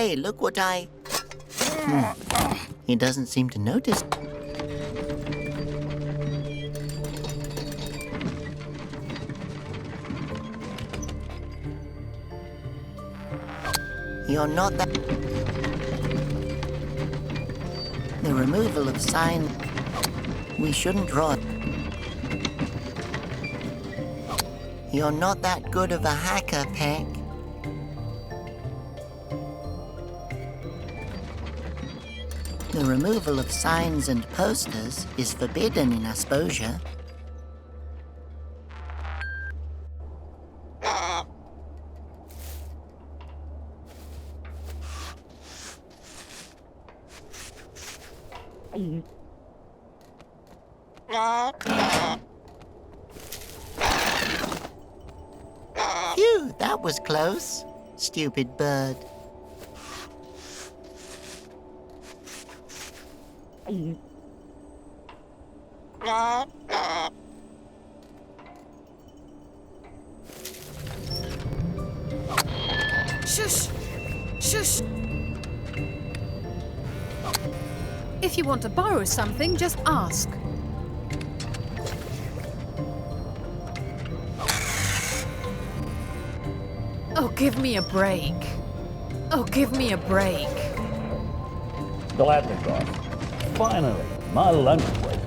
Hey, look what I... He doesn't seem to notice. You're not that... The removal of sign... We shouldn't rot. You're not that good of a hacker, Peck. The removal of signs and posters is forbidden in Asposia. Phew, that was close. Stupid bird. Shush! Shush! If you want to borrow something, just ask. Oh, give me a break. Oh, give me a break. Gladly, boss. Finally, my lunch break.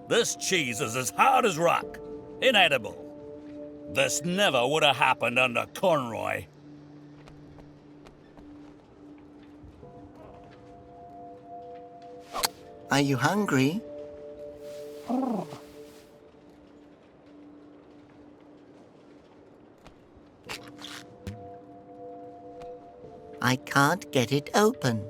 This cheese is as hard as rock. Inedible. This never would have happened under Conroy. Are you hungry? I can't get it open.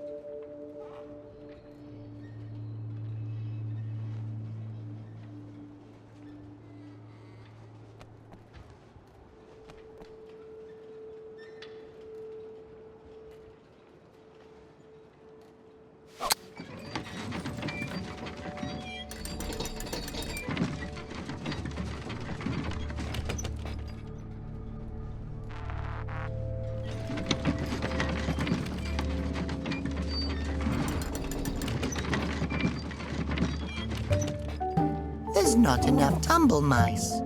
There's not enough tumble mice.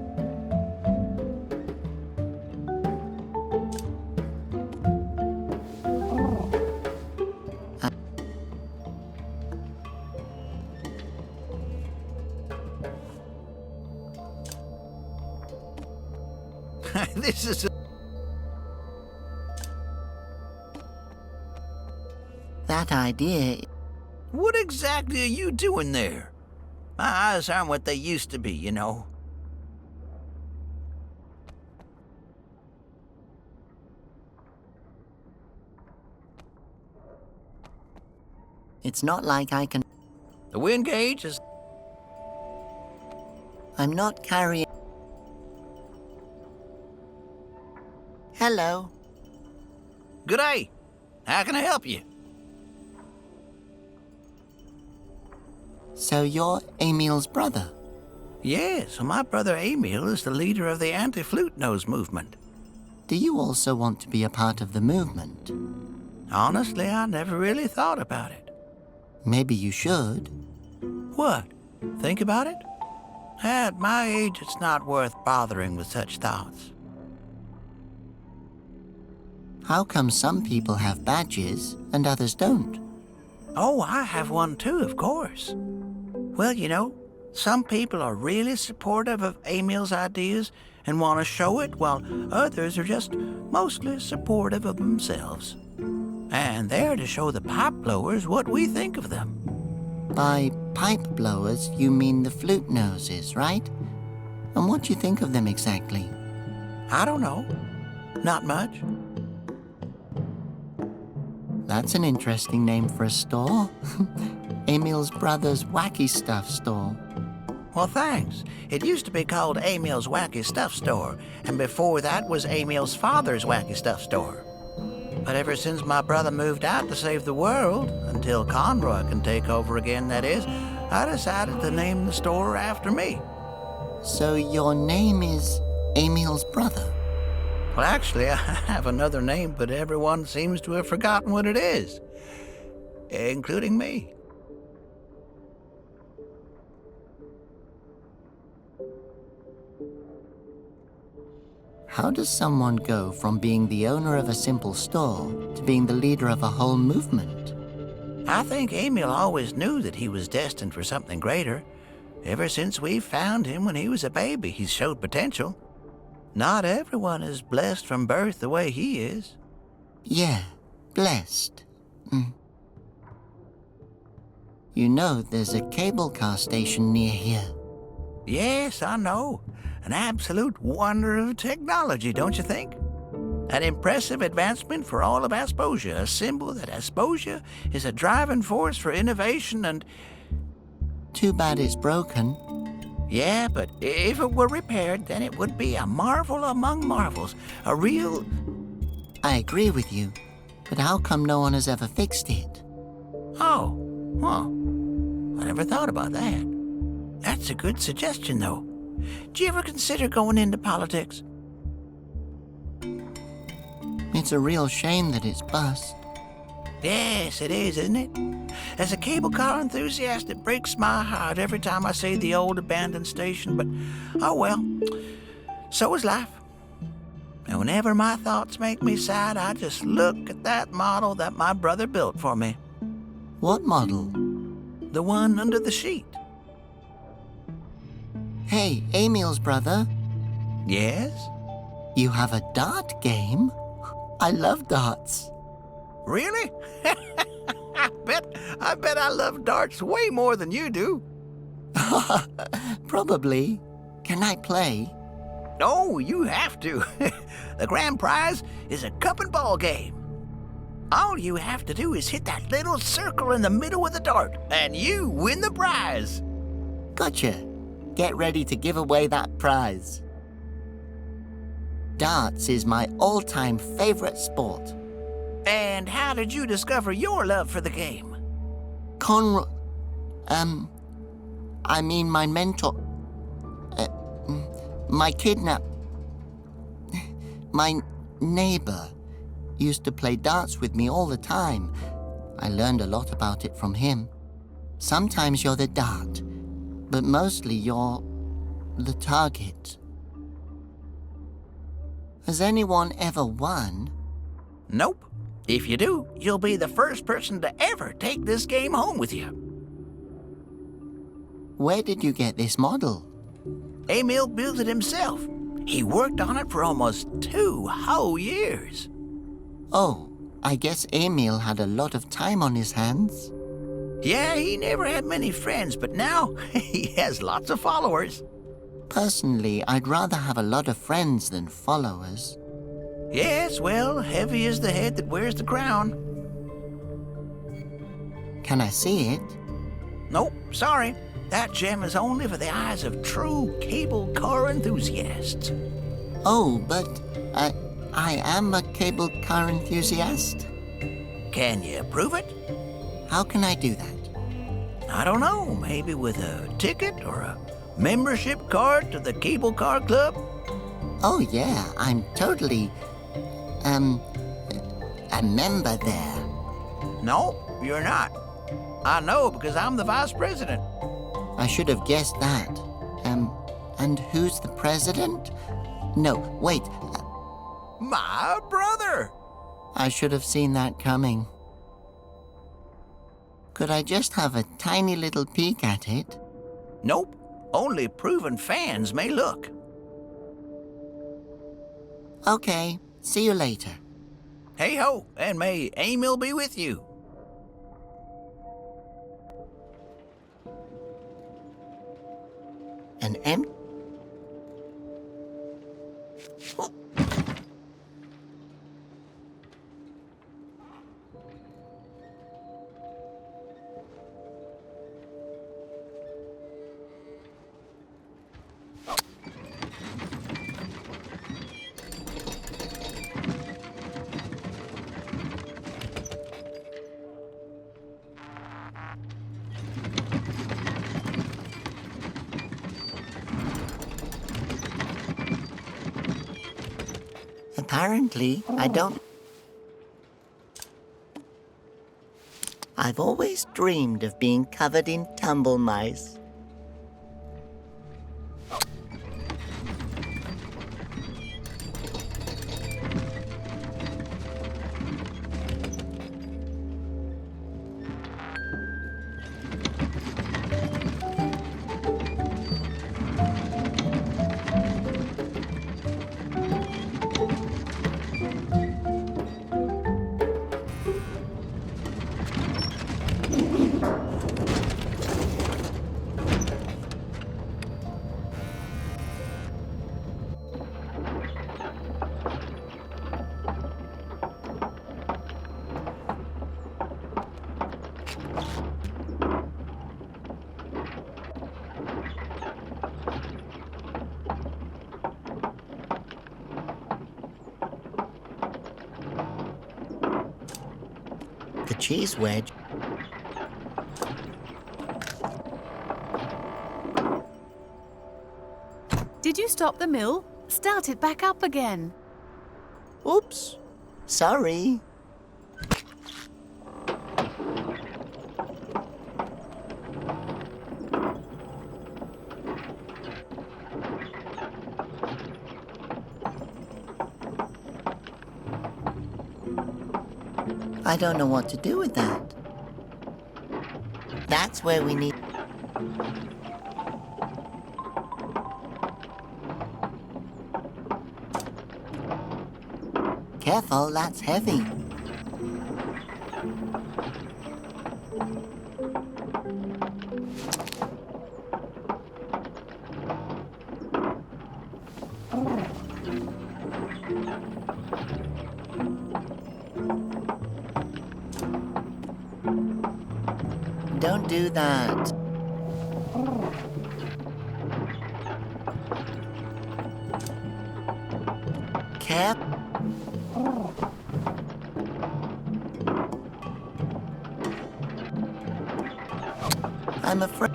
This is... That idea... What exactly are you doing there? My eyes aren't what they used to be, you know. It's not like I can... The wind gauge is... I'm not carrying... Hello. Good day. How can I help you? So you're Emil's brother? Yes, well, my brother Emil is the leader of the anti-flute nose movement. Do you also want to be a part of the movement? Honestly, I never really thought about it. Maybe you should. What? Think about it? At my age, it's not worth bothering with such thoughts. How come some people have badges and others don't? Oh, I have one too, of course. Well, you know, some people are really supportive of Emil's ideas and want to show it, while others are just mostly supportive of themselves. And they're to show the pipe blowers what we think of them. By pipe blowers, you mean the flute noses, right? And what do you think of them exactly? I don't know. Not much. That's an interesting name for a store. Emil's brother's Wacky Stuff Store. Well, thanks. It used to be called Emil's Wacky Stuff Store, and before that was Emil's father's Wacky Stuff Store. But ever since my brother moved out to save the world, until Conroy can take over again, that is, I decided to name the store after me. So your name is Emil's brother? Well, actually, I have another name, but everyone seems to have forgotten what it is, including me. How does someone go from being the owner of a simple store to being the leader of a whole movement? I think Emil always knew that he was destined for something greater. Ever since we found him when he was a baby, he's showed potential. Not everyone is blessed from birth the way he is. Yeah, blessed. You know, there's a cable car station near here. Yes, I know. An absolute wonder of technology, don't you think? An impressive advancement for all of Asposia, a symbol that Asposia is a driving force for innovation and... Too bad it's broken. Yeah, but if it were repaired, then it would be a marvel among marvels. A real... I agree with you, but how come no one has ever fixed it? Oh, huh. I never thought about that. That's a good suggestion, though. Do you ever consider going into politics? It's a real shame that it's bust. Yes, it is, isn't it? As a cable car enthusiast, it breaks my heart every time I see the old abandoned station, but oh well, so is life. And whenever my thoughts make me sad, I just look at that model that my brother built for me. What model? The one under the sheet. Hey, Emil's brother. Yes? You have a dart game? I love darts. Really? I bet I love darts way more than you do. Probably. Can I play? Oh, you have to. The grand prize is a cup and ball game. All you have to do is hit that little circle in the middle of the dart, and you win the prize. Gotcha. Get ready to give away that prize. Darts is my all-time favorite sport. And how did you discover your love for the game? My mentor... My neighbor used to play darts with me all the time. I learned a lot about it from him. Sometimes you're the dart, but mostly you're the target. Has anyone ever won? Nope. If you do, you'll be the first person to ever take this game home with you. Where did you get this model? Emil built it himself. He worked on it for almost 2 whole years. Oh, I guess Emil had a lot of time on his hands. Yeah, he never had many friends, but now he has lots of followers. Personally, I'd rather have a lot of friends than followers. Yes, well, heavy is the head that wears the crown. Can I see it? Nope, sorry. That gem is only for the eyes of true cable car enthusiasts. Oh, but I am a cable car enthusiast. Can you prove it? How can I do that? I don't know, maybe with a ticket or a membership card to the Cable Car Club? Oh yeah, I'm totally, a member there. No, you're not. I know because I'm the vice president. I should have guessed that. And who's the president? No, wait. My brother! I should have seen that coming. Could I just have a tiny little peek at it? Nope. Only proven fans may look. Okay, see you later. Hey-ho, and may Emil be with you. An M? Apparently, I don't... I've always dreamed of being covered in tumble mice. The cheese wedge. Did you stop the mill? Start it back up again. Oops. Sorry. I don't know what to do with that. That's where we need... Careful, that's heavy. Don't do that. Cap. I'm afraid.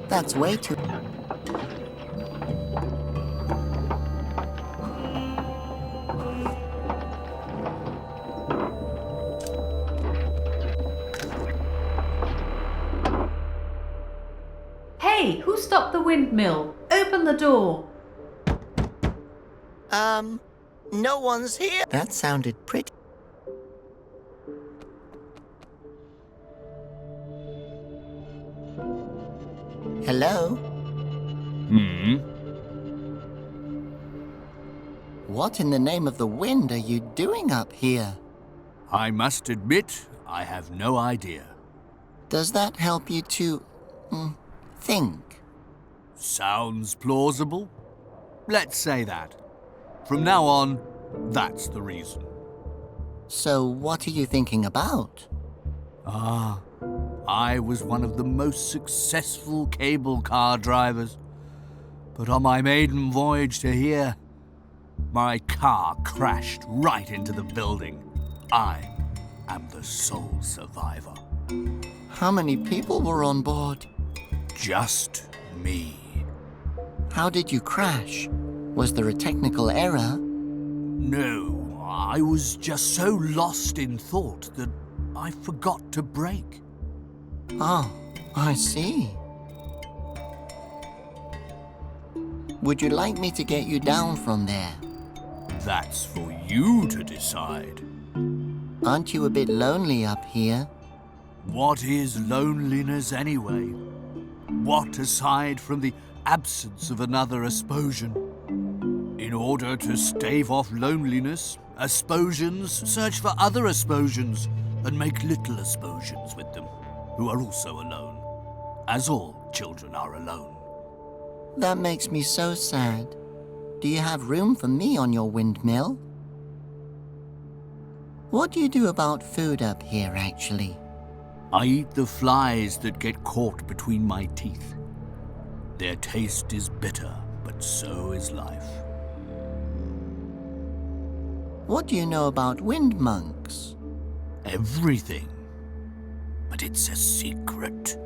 That's way too... Hey, who stopped the windmill? Open the door. No one's here. That sounded pretty. Hello? What in the name of the wind are you doing up here? I must admit, I have no idea. Does that help you to, think? Sounds plausible. Let's say that. From now on, that's the reason. So what are you thinking about? I was one of the most successful cable car drivers. But on my maiden voyage to here, my car crashed right into the building. I am the sole survivor. How many people were on board? Just me. How did you crash? Was there a technical error? No, I was just so lost in thought that I forgot to brake. Oh, I see. Would you like me to get you down from there? That's for you to decide. Aren't you a bit lonely up here? What is loneliness anyway? What aside from the absence of another Asposian? In order to stave off loneliness, Asposians search for other Asposians and make little Asposians with them, who are also alone, as all children are alone. That makes me so sad. Do you have room for me on your windmill? What do you do about food up here, actually? I eat the flies that get caught between my teeth. Their taste is bitter, but so is life. What do you know about wind monks? Everything. But it's a secret.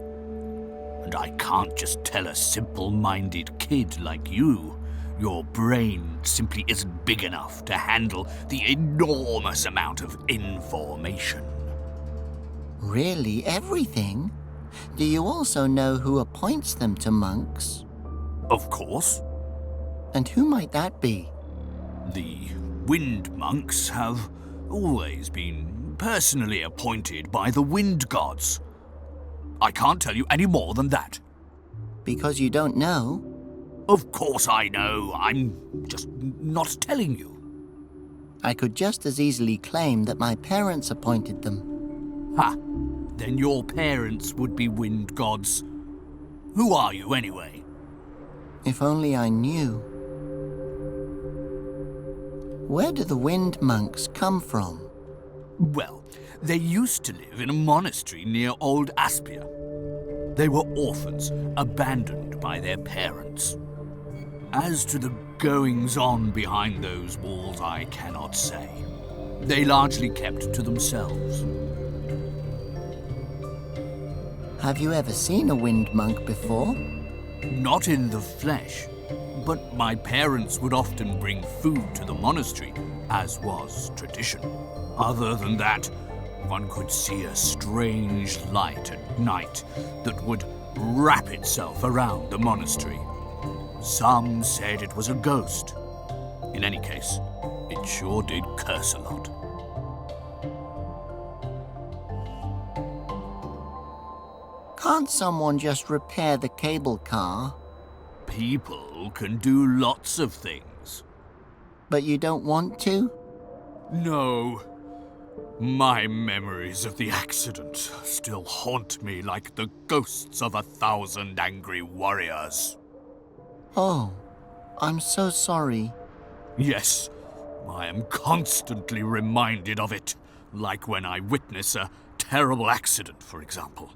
And I can't just tell a simple-minded kid like you. Your brain simply isn't big enough to handle the enormous amount of information. Really, everything? Do you also know who appoints them to monks? Of course. And who might that be? The wind monks have always been personally appointed by the wind gods. I can't tell you any more than that. Because you don't know? Of course I know. I'm just not telling you. I could just as easily claim that my parents appointed them. Ha! Then your parents would be wind gods. Who are you, anyway? If only I knew. Where do the wind monks come from? Well, they used to live in a monastery near Old Aspia. They were orphans, abandoned by their parents. As to the goings-on behind those walls, I cannot say. They largely kept to themselves. Have you ever seen a wind monk before? Not in the flesh, but my parents would often bring food to the monastery, as was tradition. Other than that, one could see a strange light at night that would wrap itself around the monastery. Some said it was a ghost. In any case, it sure did curse a lot. Can't someone just repair the cable car? People can do lots of things. But you don't want to? No. My memories of the accident still haunt me like the ghosts of 1,000 angry warriors. Oh, I'm so sorry. Yes, I am constantly reminded of it, like when I witness a terrible accident, for example.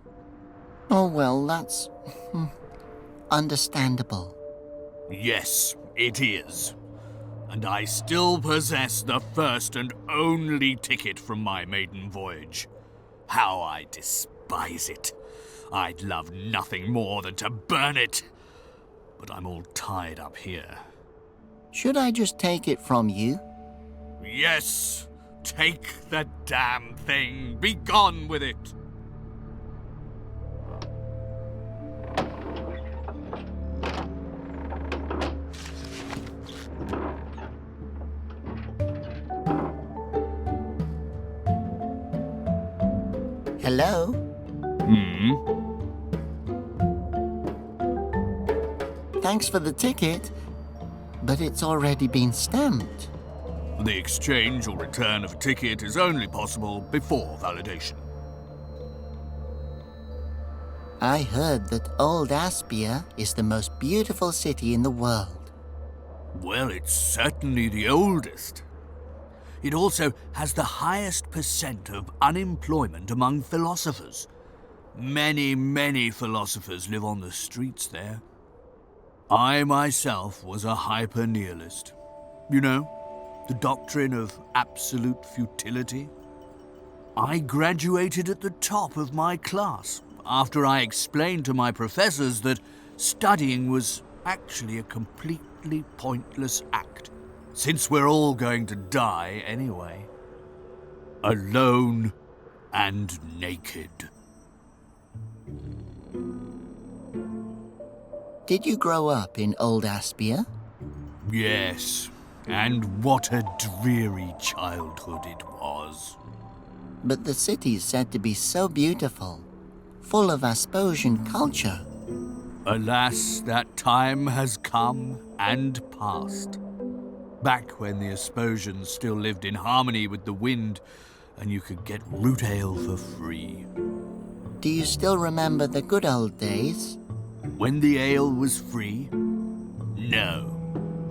Oh, well, that's understandable. Yes, it is. And I still possess the first and only ticket from my maiden voyage. How I despise it. I'd love nothing more than to burn it. But I'm all tied up here. Should I just take it from you? Yes, take the damn thing. Be gone with it. Hello? Thanks for the ticket, but it's already been stamped. The exchange or return of a ticket is only possible before validation. I heard that Old Aspia is the most beautiful city in the world. Well, it's certainly the oldest. It also has the highest percent of unemployment among philosophers. Many, many philosophers live on the streets there. I myself was a hyper-nihilist. You know, the doctrine of absolute futility? I graduated at the top of my class after I explained to my professors that studying was actually a completely pointless act, since we're all going to die anyway. Alone and naked. Did you grow up in Old Aspia? Yes, and what a dreary childhood it was. But the city's said to be so beautiful, full of Asposian culture. Alas, that time has come and passed. Back when the Asposians still lived in harmony with the wind, and you could get root ale for free. Do you still remember the good old days? When the ale was free? No,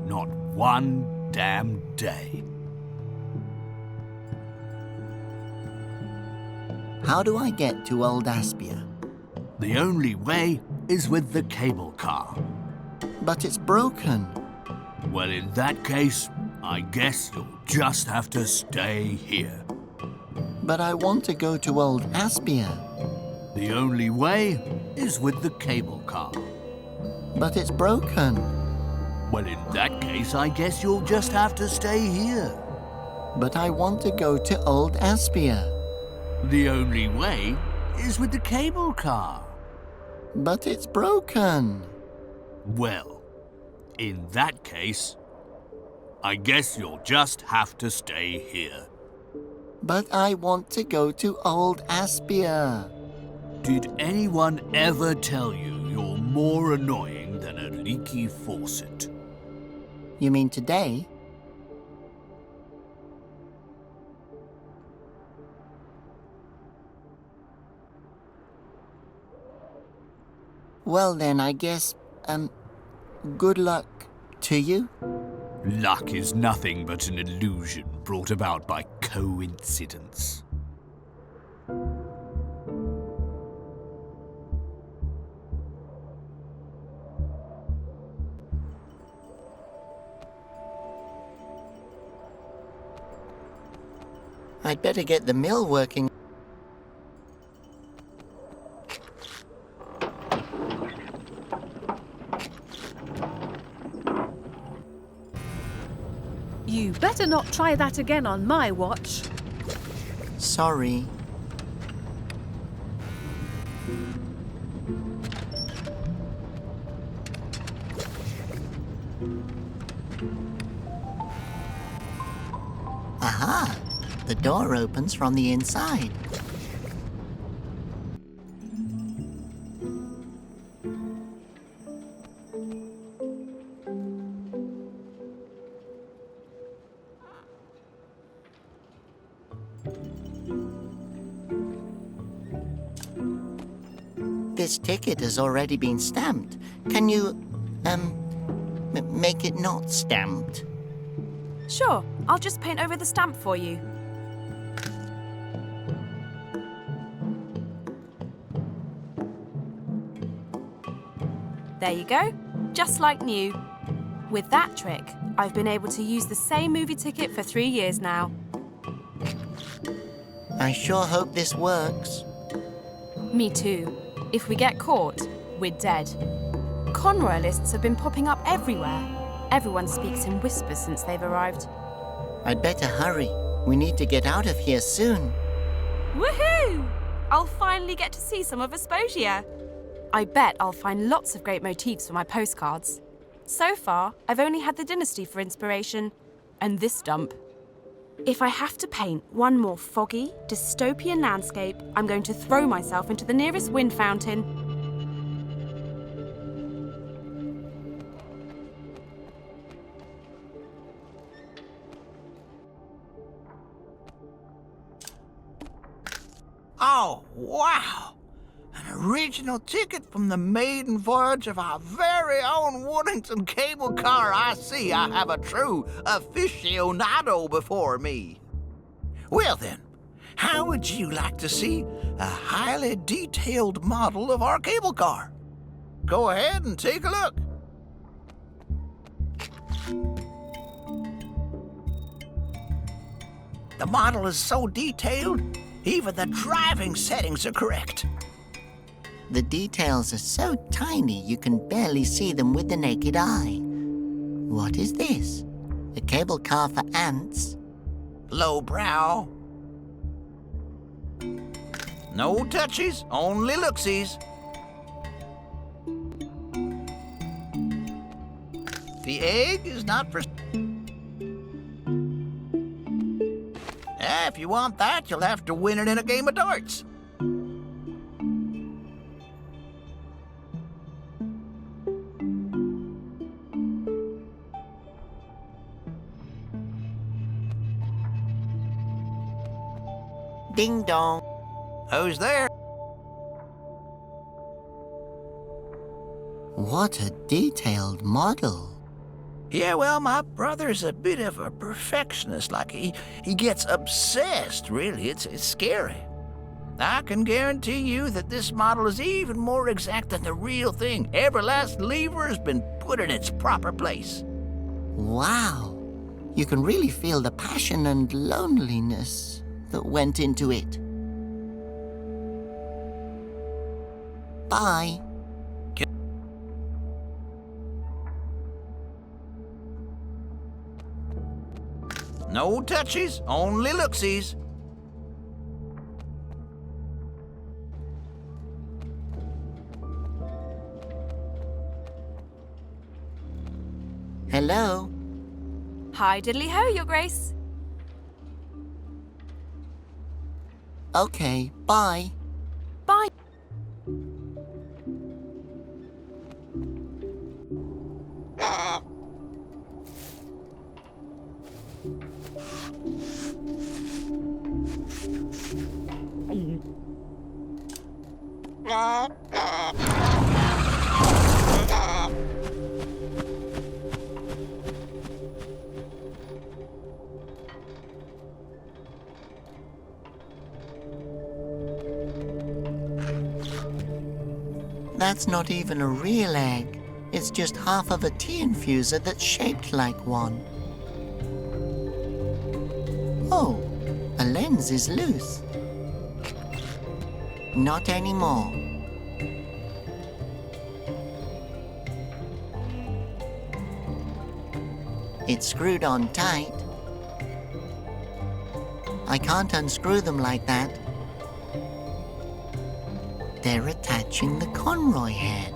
not one damn day. How do I get to Old Aspia? The only way is with the cable car. But it's broken. Well, in that case, I guess you'll just have to stay here. But I want to go to Old Aspia. The only way is with the cable car. But it's broken. Well, in that case, I guess you'll just have to stay here. But I want to go to Old Aspia. The only way is with the cable car. But it's broken. Well, in that case, I guess you'll just have to stay here. But I want to go to Old Aspia. Did anyone ever tell you you're more annoying than a leaky faucet? You mean today? Well then, I guess, good luck to you. Luck is nothing but an illusion brought about by coincidence. I'd better get the mill working. You better not try that again on my watch. Sorry. Aha! The door opens from the inside. This ticket has already been stamped. Can you, make it not stamped? Sure, I'll just paint over the stamp for you. There you go, just like new. With that trick, I've been able to use the same movie ticket for 3 years now. I sure hope this works. Me too. If we get caught, we're dead. Con royalists have been popping up everywhere. Everyone speaks in whispers since they've arrived. I'd better hurry. We need to get out of here soon. Woohoo! I'll finally get to see some of Asposia. I bet I'll find lots of great motifs for my postcards. So far, I've only had the dynasty for inspiration, and this dump. If I have to paint one more foggy, dystopian landscape, I'm going to throw myself into the nearest wind fountain. Oh, wow! An original ticket from the maiden voyage of our very own Woodington cable car. I see I have a true aficionado before me. Well then, how would you like to see a highly detailed model of our cable car? Go ahead and take a look. The model is so detailed, even the driving settings are correct. The details are so tiny you can barely see them with the naked eye. What is this? A cable car for ants? Lowbrow. No touchies, only looksies. The egg is not for... If you want that, you'll have to win it in a game of darts. Ding dong. Who's there? What a detailed model. Yeah, well, my brother's a bit of a perfectionist. Like, he gets obsessed, really. It's scary. I can guarantee you that this model is even more exact than the real thing. Every last lever has been put in its proper place. Wow. You can really feel the passion and loneliness that went into it. Bye. No touchies, only looksies. Hello? Hi, diddly ho, Your Grace. Okay, bye. Bye. That's not even a real egg. It's just half of a tea infuser that's shaped like one. Oh, a lens is loose. Not anymore. It's screwed on tight. I can't unscrew them like that. They're attaching the Conroy head.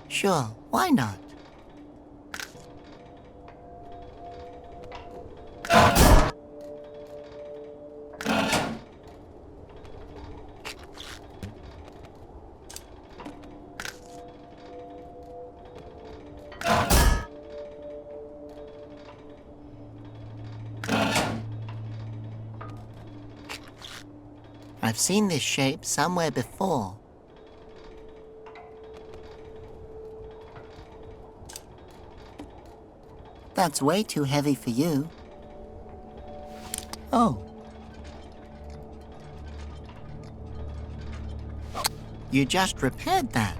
Sure, why not? I've seen this shape somewhere before. That's way too heavy for you. Oh. You just repaired that.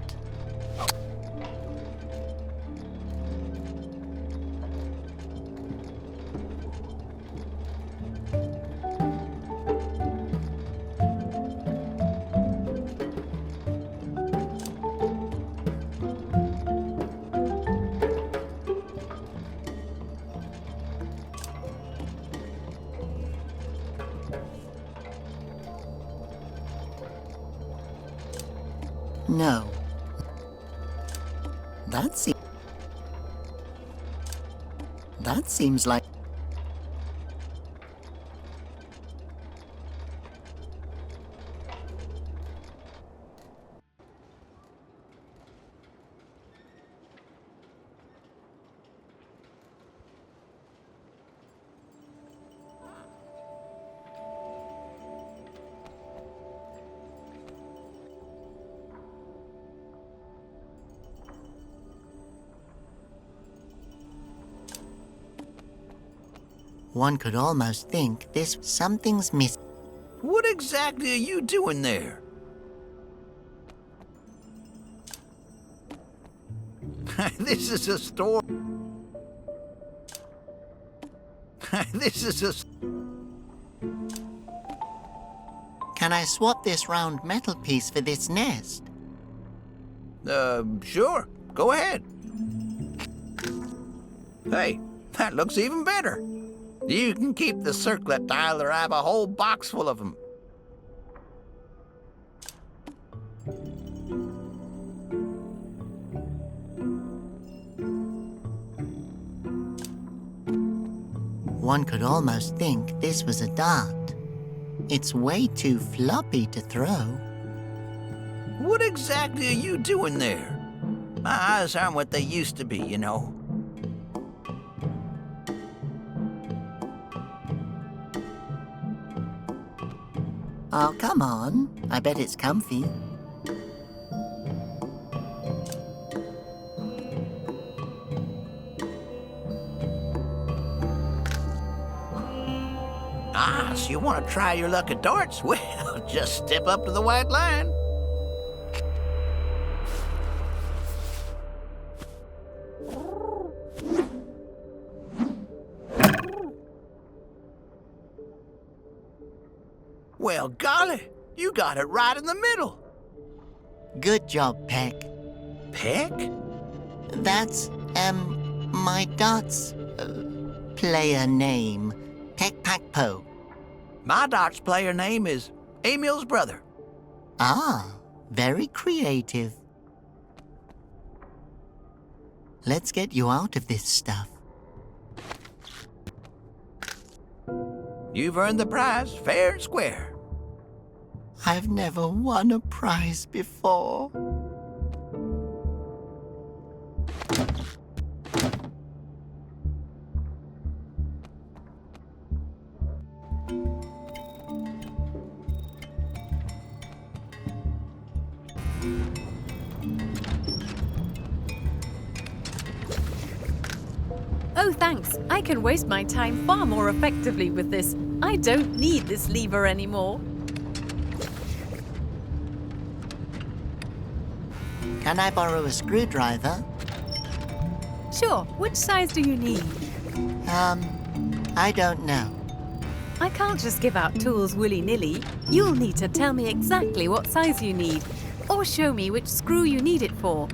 No. That seems like... One could almost think something's missing. What exactly are you doing there? This is a store. This is a... Can I swap this round metal piece for this nest? Sure. Go ahead. Hey, that looks even better. You can keep the circlet dial or I have a whole box full of them. One could almost think this was a dart. It's way too floppy to throw. What exactly are you doing there? My eyes aren't what they used to be, you know. Oh, come on. I bet it's comfy. Ah, so you want to try your luck at darts? Well, just step up to the white line. Well, golly, you got it right in the middle. Good job, Peck. Peck? That's, my darts player name, Peck Pack Po. My darts player name is Emil's brother. Ah, very creative. Let's get you out of this stuff. You've earned the prize fair and square. I've never won a prize before. Oh, thanks. I can waste my time far more effectively with this. I don't need this lever anymore. Can I borrow a screwdriver? Sure, which size do you need? I don't know. I can't just give out tools willy-nilly. You'll need to tell me exactly what size you need, or show me which screw you need it for.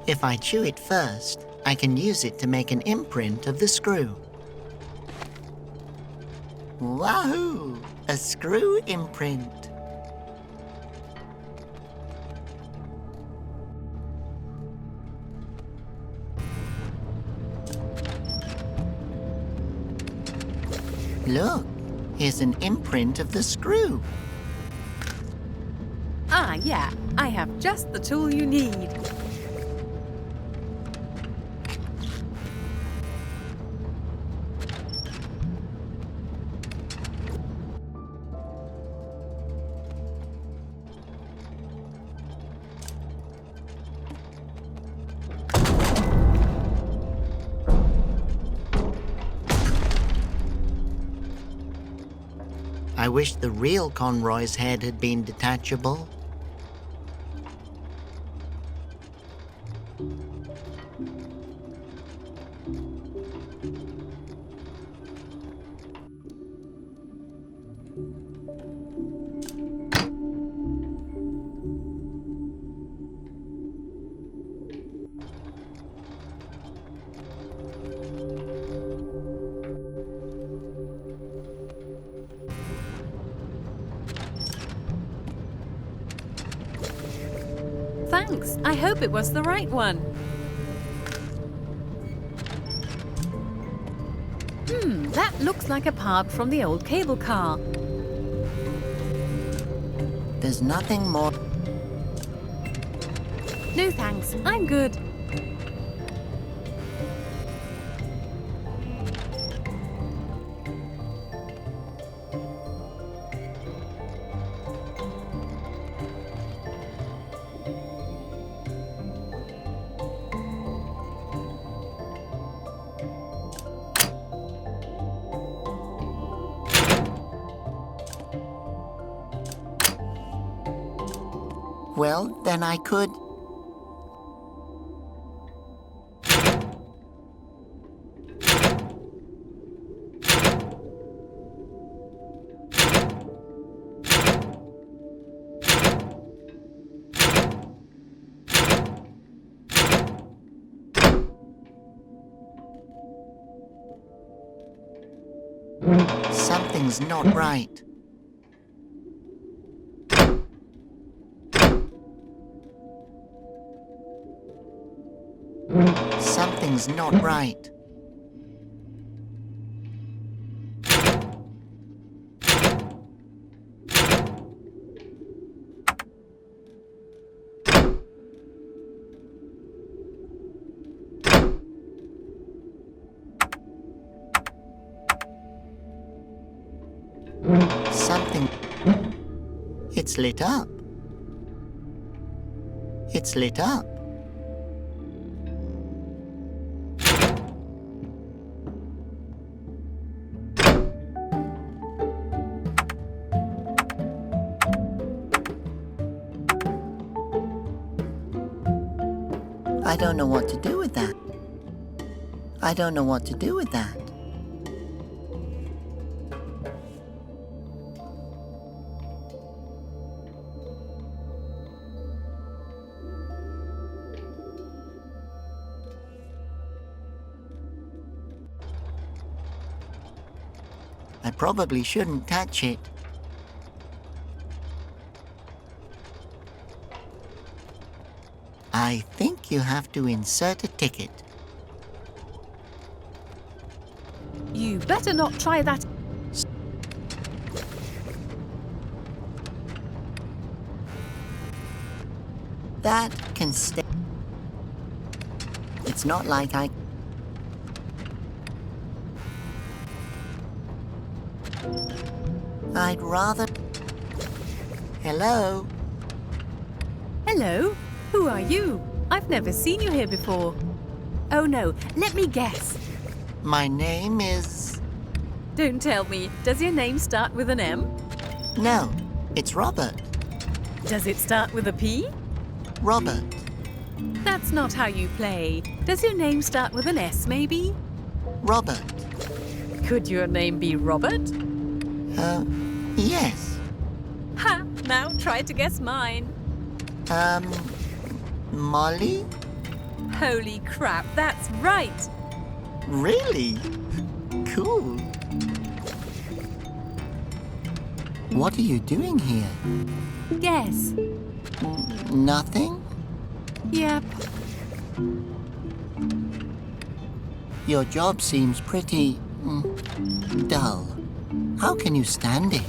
If I chew it first, I can use it to make an imprint of the screw. Wahoo! A screw imprint. Look, here's an imprint of the screw. Ah, yeah, I have just the tool you need. I wish the real Conroy's head had been detachable. Thanks. I hope it was the right one. That looks like a part from the old cable car. There's nothing more. No thanks, I'm good. Well, then I could... Something's not right. Something's not right. It's lit up. It's lit up. I don't know what to do with that. I don't know what to do with that. I probably shouldn't touch it. I think you have to insert a ticket. You better not try that. That can stay. It's not like I... I'd rather... Hello? Hello? Who are you? I've never seen you here before. Oh no, let me guess. My name is... Don't tell me. Does your name start with an M? No, it's Robert. Does it start with a P? Robert. That's not how you play. Does your name start with an S, maybe? Robert. Could your name be Robert? Yes. Ha! Now try to guess mine. Molly? Holy crap, that's right! Really? Cool. What are you doing here? Guess. Nothing? Yep. Your job seems pretty... dull. How can you stand it?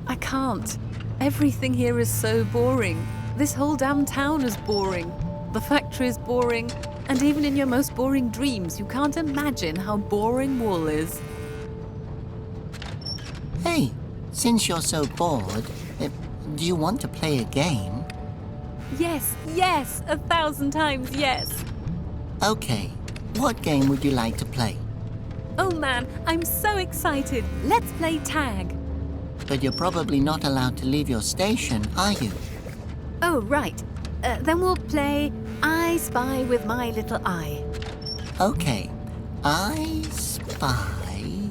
I can't. Everything here is so boring. This whole damn town is boring. The factory is boring. And even in your most boring dreams, you can't imagine how boring wool is. Hey, since you're so bored, do you want to play a game? Yes, yes! 1,000 times yes! Okay, what game would you like to play? Oh man, I'm so excited! Let's play tag! But you're probably not allowed to leave your station, are you? Oh, right. Then we'll play I Spy with My Little Eye. Okay, I spy...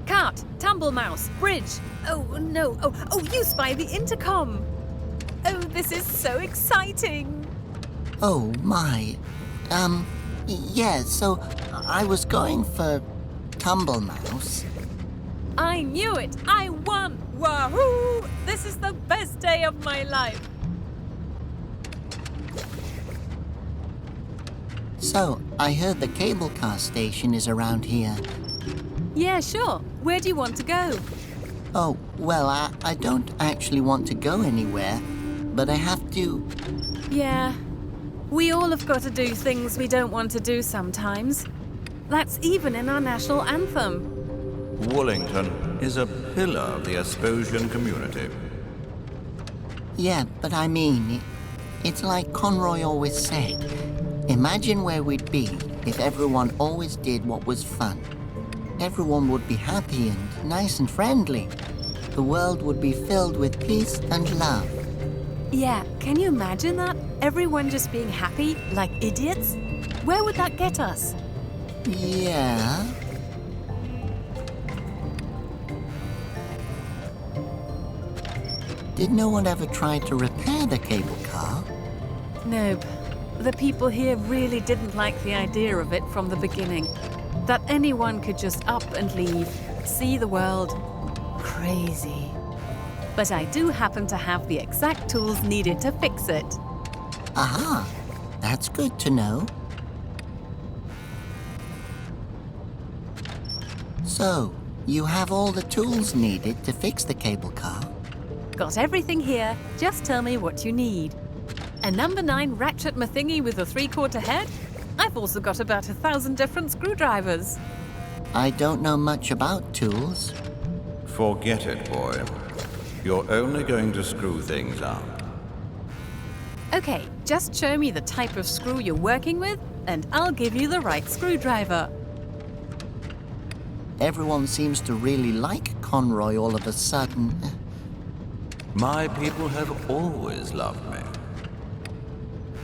Cart, tumble mouse, bridge. Oh no, oh, you spy the intercom. Oh, this is so exciting. Oh my. Yeah, so I was going for tumble mouse. I knew it, I won. Wahoo! This is the best day of my life. So, I heard the cable car station is around here. Yeah, sure. Where do you want to go? Oh, well, I don't actually want to go anywhere, but I have to... Yeah, we all have got to do things we don't want to do sometimes. That's even in our national anthem. Wollington is a pillar of the Asposian community. Yeah, but I mean, it's like Conroy always said. Imagine where we'd be if everyone always did what was fun. Everyone would be happy and nice and friendly. The world would be filled with peace and love. Yeah, can you imagine that? Everyone just being happy, like idiots? Where would that get us? Yeah. Did no one ever try to repair the cable car? Nope. The people here really didn't like the idea of it from the beginning. That anyone could just up and leave, see the world. Crazy. But I do happen to have the exact tools needed to fix it. Aha, that's good to know. So, you have all the tools needed to fix the cable car? Got everything here, just tell me what you need. A number 9 ratchet mathingy with a 3/4 head? I've also got about 1,000 different screwdrivers. I don't know much about tools. Forget it, boy. You're only going to screw things up. Okay, just show me the type of screw you're working with, and I'll give you the right screwdriver. Everyone seems to really like Conroy all of a sudden. My people have always loved me.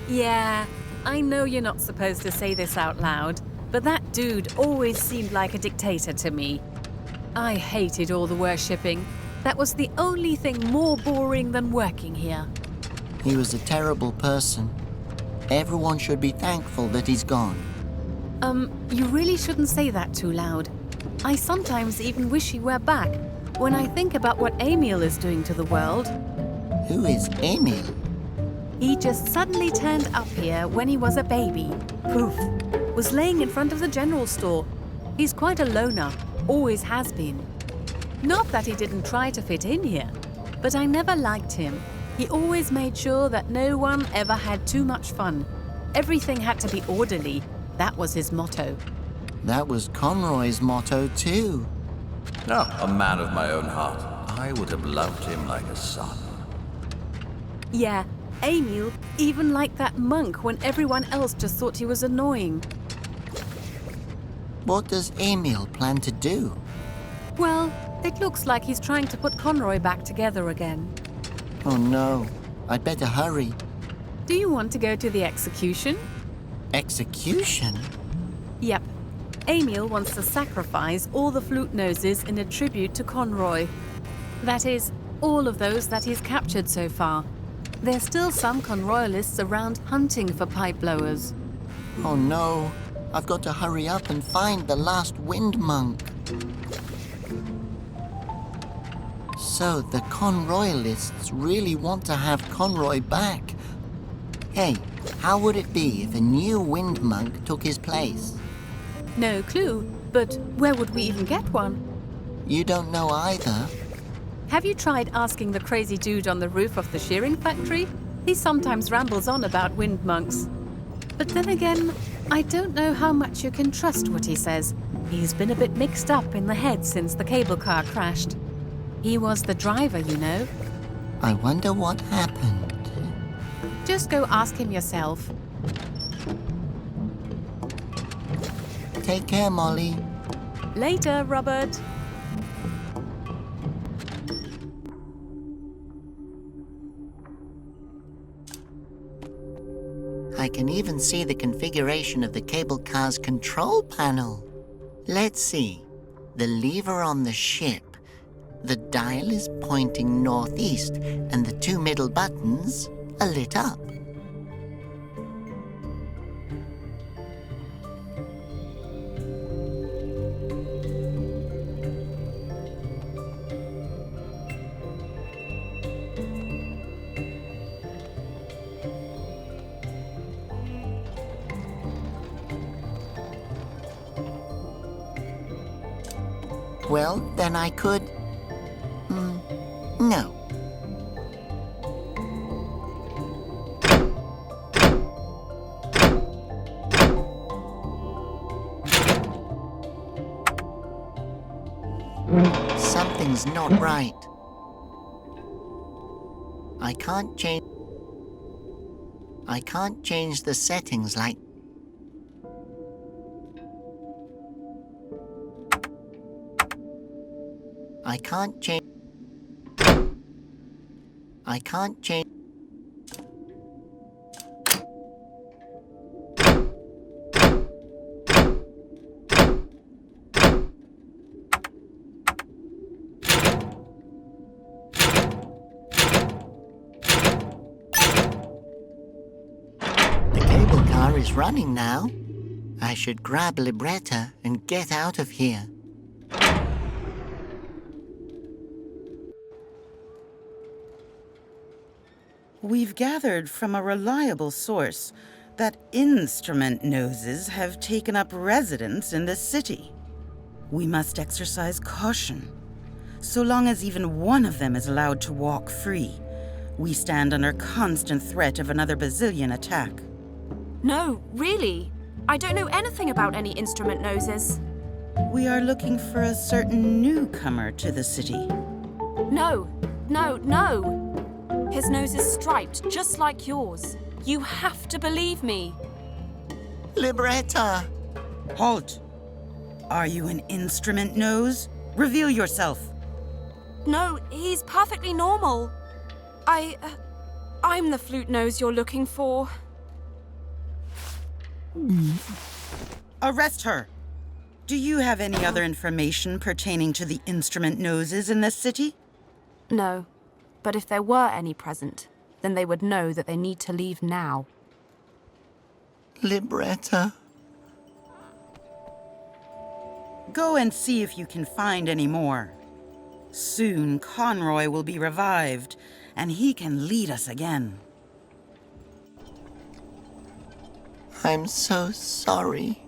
Yeah, I know you're not supposed to say this out loud, but that dude always seemed like a dictator to me. I hated all the worshipping. That was the only thing more boring than working here. He was a terrible person. Everyone should be thankful that he's gone. You really shouldn't say that too loud. I sometimes even wish he were back, when I think about what Emil is doing to the world. Who is Emil? He just suddenly turned up here when he was a baby. Poof. Was laying in front of the general store. He's quite a loner. Always has been. Not that he didn't try to fit in here, but I never liked him. He always made sure that no one ever had too much fun. Everything had to be orderly. That was his motto. That was Conroy's motto too. No, a man of my own heart. I would have loved him like a son. Yeah, Emil even liked that monk when everyone else just thought he was annoying. What does Emil plan to do? Well, it looks like he's trying to put Conroy back together again. Oh no, I'd better hurry. Do you want to go to the execution? Execution? Yep. Emil wants to sacrifice all the flute noses in a tribute to Conroy. That is, all of those that he's captured so far. There's still some Conroyalists around hunting for pipe blowers. Oh no, I've got to hurry up and find the last wind monk. So the Conroyalists really want to have Conroy back. Hey, how would it be if a new wind monk took his place? No clue, but where would we even get one? You don't know either? Have you tried asking the crazy dude on the roof of the shearing factory? He sometimes rambles on about wind monks. But then again, I don't know how much you can trust what he says. He's been a bit mixed up in the head since the cable car crashed. He was the driver, you know. I wonder what happened. Just go ask him yourself. Take care, Molly. Later, Robert. I can even see the configuration of the cable car's control panel. Let's see. The lever on the ship. The dial is pointing northeast, and the two middle buttons are lit up. Well, then I could... no. Something's not right. I can't change the settings like... I can't change... The cable car is running now. I should grab Libretta and get out of here. We've gathered from a reliable source that instrument noses have taken up residence in this city. We must exercise caution. So long as even one of them is allowed to walk free, we stand under constant threat of another bazillion attack. No, really. I don't know anything about any instrument noses. We are looking for a certain newcomer to the city. No, No, no. His nose is striped, just like yours. You have to believe me. Libretta! Halt! Are you an instrument nose? Reveal yourself. No, he's perfectly normal. I'm the flute nose you're looking for. Arrest her! Do you have any other information pertaining to the instrument noses in this city? No, but if there were any present, then they would know that they need to leave now. Libretta. Go and see if you can find any more. Soon, Conroy will be revived, and he can lead us again. I'm so sorry.